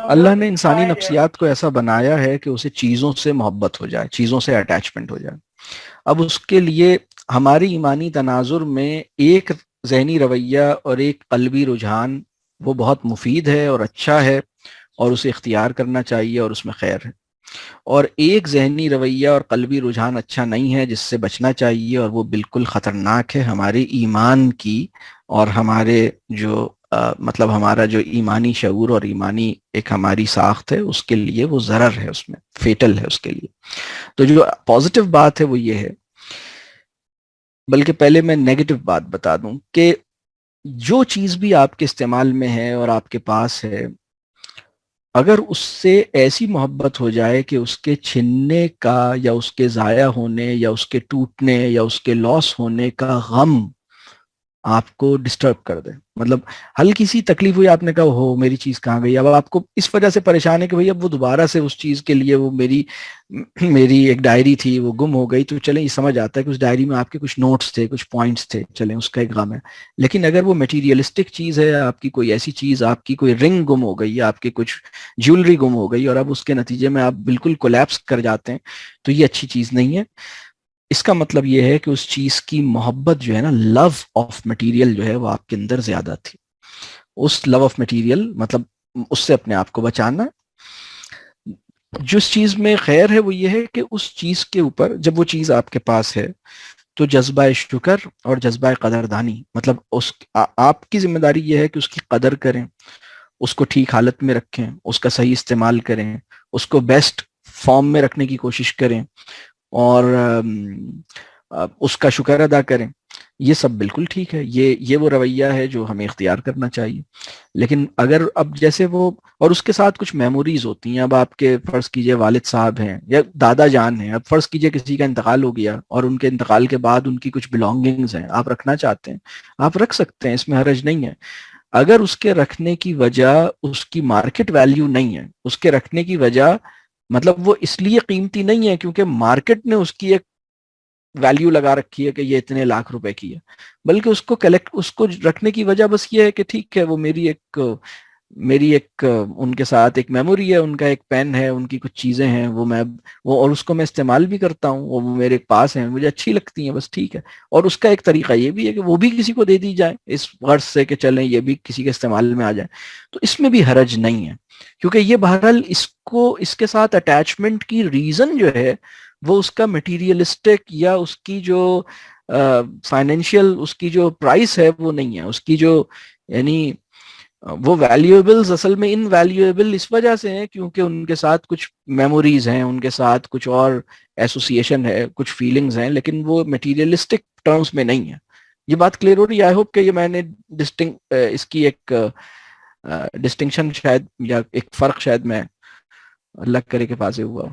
اللہ نے انسانی نفسیات کو ایسا بنایا ہے کہ اسے چیزوں سے محبت ہو جائے، چیزوں سے اٹیچمنٹ ہو جائے. اب اس کے لیے ہماری ایمانی تناظر میں ایک ذہنی رویہ اور ایک قلبی رجحان وہ بہت مفید ہے اور اچھا ہے، اور اسے اختیار کرنا چاہیے اور اس میں خیر ہے. اور ایک ذہنی رویہ اور قلبی رجحان اچھا نہیں ہے جس سے بچنا چاہیے، اور وہ بالکل خطرناک ہے ہمارے ایمان کی اور ہمارے جو مطلب ہمارا جو ایمانی شعور اور ایمانی ایک ہماری ساخت ہے اس کے لیے وہ ضرر ہے، اس میں فیٹل ہے اس کے لیے. تو جو پازیٹیو بات ہے وہ یہ ہے، بلکہ پہلے میں نیگیٹو بات بتا دوں کہ جو چیز بھی آپ کے استعمال میں ہے اور آپ کے پاس ہے، اگر اس سے ایسی محبت ہو جائے کہ اس کے چھننے کا یا اس کے ضائع ہونے یا اس کے ٹوٹنے یا اس کے لاس ہونے کا غم آپ کو ڈسٹرب کر دے، مطلب ہلکی سی تکلیف ہوئی، آپ نے کہا ہو میری چیز کہاں گئی، اب آپ کو اس وجہ سے پریشان ہے کہ بھئی اب وہ دوبارہ سے اس چیز کے لیے وہ میری ایک ڈائری تھی وہ گم ہو گئی، تو چلیں یہ سمجھ آتا ہے کہ اس ڈائری میں آپ کے کچھ نوٹس تھے، کچھ پوائنٹس تھے، چلیں اس کا ایک غم ہے. لیکن اگر وہ میٹیریلسٹک چیز ہے، آپ کی کوئی ایسی چیز، آپ کی کوئی رنگ گم ہو گئی، آپ کی کچھ جیولری گم ہو گئی اور اب اس کے نتیجے میں آپ بالکل کولیپس کر جاتے ہیں، تو یہ اچھی چیز نہیں ہے. اس کا مطلب یہ ہے کہ اس چیز کی محبت جو ہے نا، لو آف مٹیریل جو ہے وہ آپ کے اندر زیادہ تھی. اس لو آف مٹیریل مطلب اس سے اپنے آپ کو بچانا. جس چیز میں خیر ہے وہ یہ ہے کہ اس چیز کے اوپر جب وہ چیز آپ کے پاس ہے تو جذبہ شکر اور جذبہ قدردانی، مطلب آپ کی ذمہ داری یہ ہے کہ اس کی قدر کریں، اس کو ٹھیک حالت میں رکھیں، اس کا صحیح استعمال کریں، اس کو بیسٹ فارم میں رکھنے کی کوشش کریں، اور اس کا شکر ادا کریں. یہ سب بالکل ٹھیک ہے، یہ وہ رویہ ہے جو ہمیں اختیار کرنا چاہیے. لیکن اگر اب جیسے وہ اور اس کے ساتھ کچھ میموریز ہوتی ہیں، اب آپ کے فرض کیجئے والد صاحب ہیں یا دادا جان ہیں، اب فرض کیجئے کسی کا انتقال ہو گیا اور ان کے انتقال کے بعد ان کی کچھ بلانگنگز ہیں، آپ رکھنا چاہتے ہیں، آپ رکھ سکتے ہیں، اس میں حرج نہیں ہے. اگر اس کے رکھنے کی وجہ اس کی مارکیٹ ویلیو نہیں ہے، اس کے رکھنے کی وجہ مطلب وہ اس لیے قیمتی نہیں ہے کیونکہ مارکیٹ نے اس کی ایک ویلیو لگا رکھی ہے کہ یہ اتنے لاکھ روپے کی ہے، بلکہ اس کو رکھنے کی وجہ بس یہ ہے کہ ٹھیک ہے وہ میری ایک ان کے ساتھ ایک میموری ہے، ان کا ایک پین ہے، ان کی کچھ چیزیں ہیں، وہ اور اس کو میں استعمال بھی کرتا ہوں، وہ میرے پاس ہیں، مجھے اچھی لگتی ہیں، بس ٹھیک ہے. اور اس کا ایک طریقہ یہ بھی ہے کہ وہ بھی کسی کو دے دی جائے اس غرض سے کہ چلیں یہ بھی کسی کے استعمال میں آ جائے، تو اس میں بھی حرج نہیں ہے. کیونکہ یہ بہرحال اس کے ساتھ اٹیچمنٹ کی ریزن جو ہے وہ اس کا مٹیریلسٹک یا اس کی جو فائنینشیل اس کی جو پرائس ہے وہ نہیں ہے، اس کی جو یعنی وہ ویلیویبلز اصل میں ان ویلیویبل اس وجہ سے ہیں کیونکہ ان کے ساتھ کچھ میموریز ہیں، ان کے ساتھ کچھ اور ایسوسیشن ہے، کچھ فیلنگز ہیں، لیکن وہ میٹیریلسٹک ٹرمز میں نہیں ہے. یہ بات کلیئر ہو رہی ہے؟ آئی ہوپ کہ یہ میں نے اس کی ایک ڈسٹنکشن شاید یا ایک فرق شاید میں اللہ کرے کے واضح ہوا.